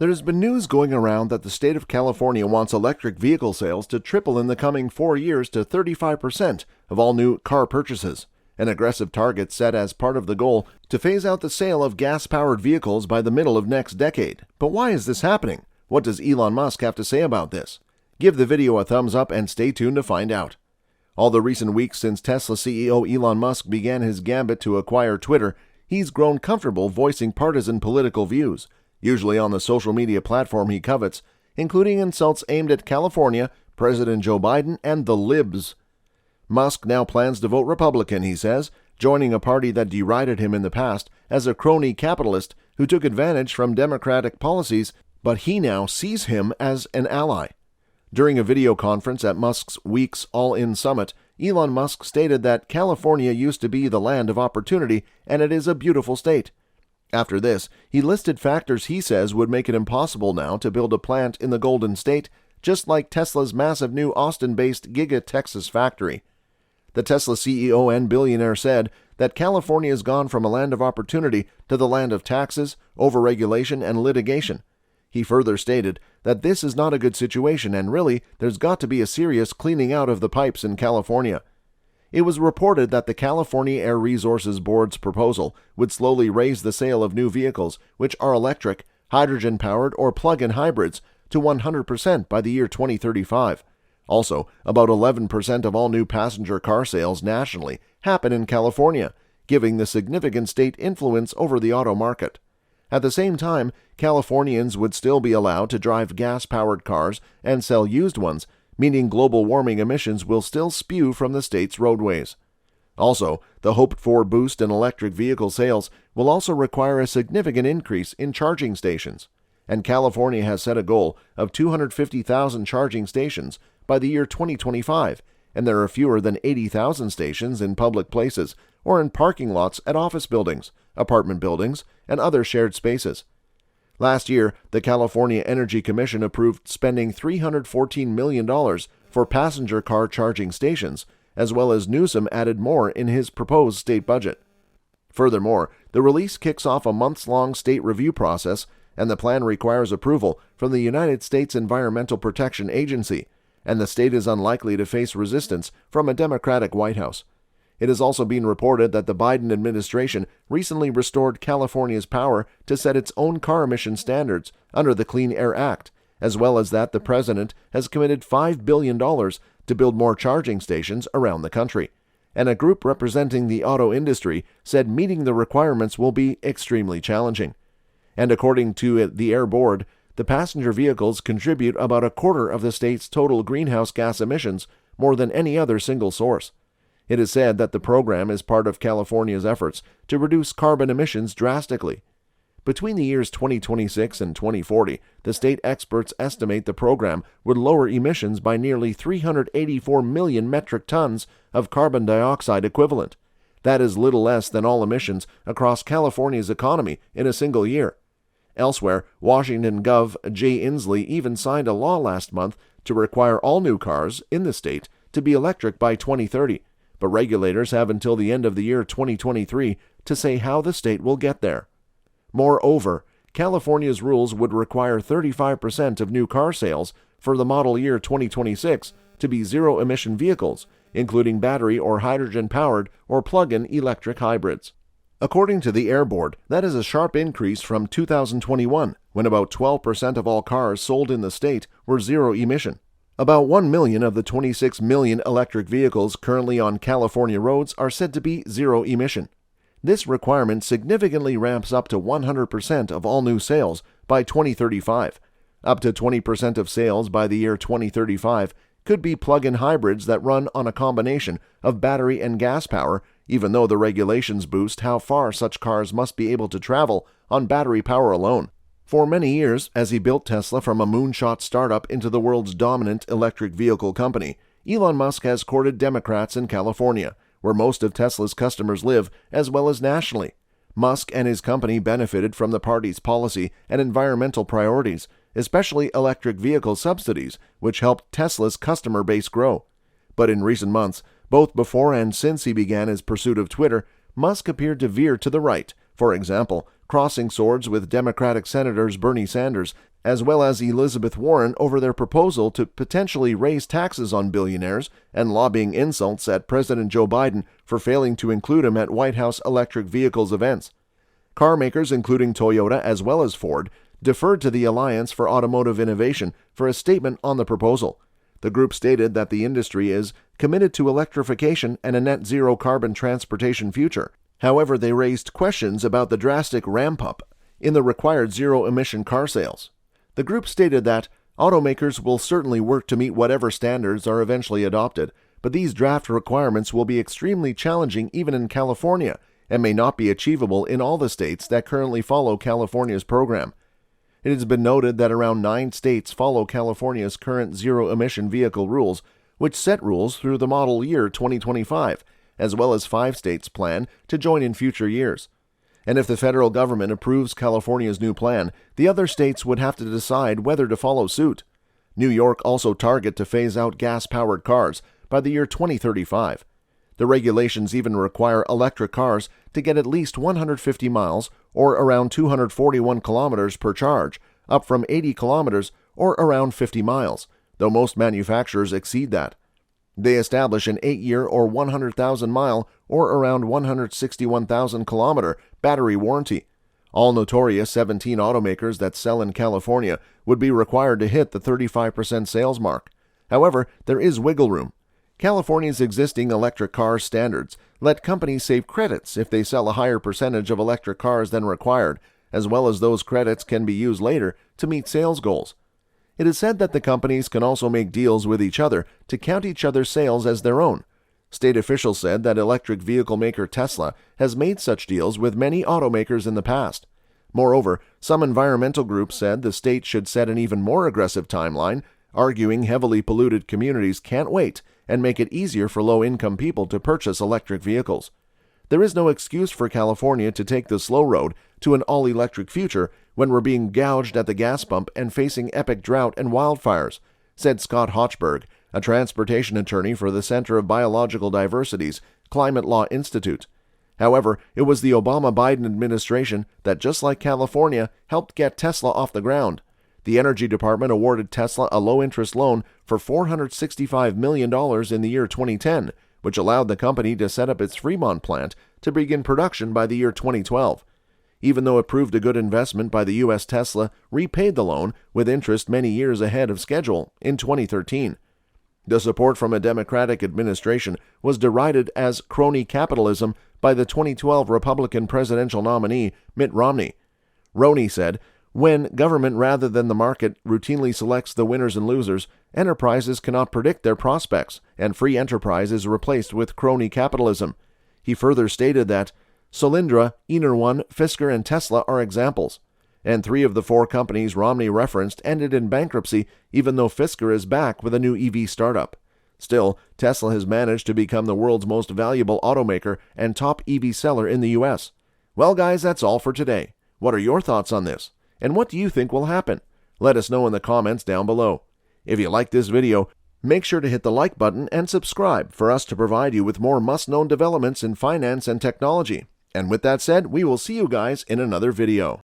There's been news going around that the state of California wants electric vehicle sales to triple in the coming 4 years to 35% of all new car purchases, an aggressive target set as part of the goal to phase out the sale of gas-powered vehicles by the middle of next decade. But why is this happening? What does Elon Musk have to say about this? Give the video a thumbs up and stay tuned to find out. All the recent weeks since Tesla CEO Elon Musk began his gambit to acquire Twitter, he's grown comfortable voicing partisan political views, usually on the social media platform he covets, including insults aimed at California, President Joe Biden, and the libs. Musk now plans to vote Republican, he says, joining a party that derided him in the past as a crony capitalist who took advantage from Democratic policies, but he now sees him as an ally. During a video conference at Musk's Week's All-In Summit, Elon Musk stated that California used to be the land of opportunity and it is a beautiful state. After this, he listed factors he says would make it impossible now to build a plant in the Golden State, just like Tesla's massive new Austin-based Giga Texas factory. The Tesla CEO and billionaire said that California has gone from a land of opportunity to the land of taxes, overregulation, and litigation. He further stated that this is not a good situation and really there's got to be a serious cleaning out of the pipes in California. It was reported that the California Air Resources Board's proposal would slowly raise the sale of new vehicles, which are electric, hydrogen-powered, or plug-in hybrids, to 100% by the year 2035. Also, about 11% of all new passenger car sales nationally happen in California, giving the significant state influence over the auto market. At the same time, Californians would still be allowed to drive gas-powered cars and sell used ones, meaning global warming emissions will still spew from the state's roadways. Also, the hoped-for boost in electric vehicle sales will also require a significant increase in charging stations, and California has set a goal of 250,000 charging stations by the year 2025, and there are fewer than 80,000 stations in public places or in parking lots at office buildings, apartment buildings, and other shared spaces. Last year, the California Energy Commission approved spending $314 million for passenger car charging stations, as well as Newsom added more in his proposed state budget. Furthermore, the release kicks off a months-long state review process, and the plan requires approval from the United States Environmental Protection Agency, and the state is unlikely to face resistance from a Democratic White House. It has also been reported that the Biden administration recently restored California's power to set its own car emission standards under the Clean Air Act, as well as that the president has committed $5 billion to build more charging stations around the country. And a group representing the auto industry said meeting the requirements will be extremely challenging. And according to the Air Board, the passenger vehicles contribute about a quarter of the state's total greenhouse gas emissions, more than any other single source. It is said that the program is part of California's efforts to reduce carbon emissions drastically. Between the years 2026 and 2040, the state experts estimate the program would lower emissions by nearly 384 million metric tons of carbon dioxide equivalent. That is little less than all emissions across California's economy in a single year. Elsewhere, Washington Gov. Jay Inslee even signed a law last month to require all new cars in the state to be electric by 2030. But regulators have until the end of the year 2023 to say how the state will get there. Moreover, California's rules would require 35% of new car sales for the model year 2026 to be zero-emission vehicles, including battery or hydrogen-powered or plug-in electric hybrids. According to the Air Board, that is a sharp increase from 2021, when about 12% of all cars sold in the state were zero-emission. About 1 million of the 26 million electric vehicles currently on California roads are said to be zero-emission. This requirement significantly ramps up to 100% of all new sales by 2035. Up to 20% of sales by the year 2035 could be plug-in hybrids that run on a combination of battery and gas power, even though the regulations boost how far such cars must be able to travel on battery power alone. For many years, as he built Tesla from a moonshot startup into the world's dominant electric vehicle company, Elon Musk has courted Democrats in California, where most of Tesla's customers live, as well as nationally. Musk and his company benefited from the party's policy and environmental priorities, especially electric vehicle subsidies, which helped Tesla's customer base grow. But in recent months, both before and since he began his pursuit of Twitter, Musk appeared to veer to the right, for example, crossing swords with Democratic Senators Bernie Sanders as well as Elizabeth Warren over their proposal to potentially raise taxes on billionaires and lobbying insults at President Joe Biden for failing to include him at White House electric vehicles events. Car makers, including Toyota as well as Ford, deferred to the Alliance for Automotive Innovation for a statement on the proposal. The group stated that the industry is committed to electrification and a net zero carbon transportation future. However, they raised questions about the drastic ramp-up in the required zero-emission car sales. The group stated that automakers will certainly work to meet whatever standards are eventually adopted, but these draft requirements will be extremely challenging even in California and may not be achievable in all the states that currently follow California's program. It has been noted that around 9 states follow California's current zero-emission vehicle rules, which set rules through the model year 2025, as well as 5 states plan to join in future years. And if the federal government approves California's new plan, the other states would have to decide whether to follow suit. New York also target to phase out gas-powered cars by the year 2035. The regulations even require electric cars to get at least 150 miles or around 241 kilometers per charge, up from 80 kilometers or around 50 miles, though most manufacturers exceed that. They establish an 8-year or 100,000-mile or around 161,000-kilometer battery warranty. All notorious 17 automakers that sell in California would be required to hit the 35% sales mark. However, there is wiggle room. California's existing electric car standards let companies save credits if they sell a higher percentage of electric cars than required, as well as those credits can be used later to meet sales goals. It is said that the companies can also make deals with each other to count each other's sales as their own. State officials said that electric vehicle maker Tesla has made such deals with many automakers in the past. Moreover, some environmental groups said the state should set an even more aggressive timeline, arguing heavily polluted communities can't wait and make it easier for low-income people to purchase electric vehicles. There is no excuse for California to take the slow road to an all-electric future when we're being gouged at the gas pump and facing epic drought and wildfires, said Scott Hochberg, a transportation attorney for the Center of Biological Diversity's Climate Law Institute. However, it was the Obama-Biden administration that, just like California, helped get Tesla off the ground. The Energy Department awarded Tesla a low-interest loan for $465 million in the year 2010, which allowed the company to set up its Fremont plant to begin production by the year 2012. Even though it proved a good investment by the U.S., Tesla repaid the loan with interest many years ahead of schedule in 2013. The support from a Democratic administration was derided as crony capitalism by the 2012 Republican presidential nominee Mitt Romney. Roney said, "When government rather than the market routinely selects the winners and losers, enterprises cannot predict their prospects, and free enterprise is replaced with crony capitalism." He further stated that Solyndra, Enerone, Fisker, and Tesla are examples, and 3 of the 4 companies Romney referenced ended in bankruptcy, even though Fisker is back with a new EV startup. Still, Tesla has managed to become the world's most valuable automaker and top EV seller in the U.S. Well, guys, that's all for today. What are your thoughts on this? And what do you think will happen? Let us know in the comments down below. If you like this video, make sure to hit the like button and subscribe for us to provide you with more must-know developments in finance and technology. And with that said, we will see you guys in another video.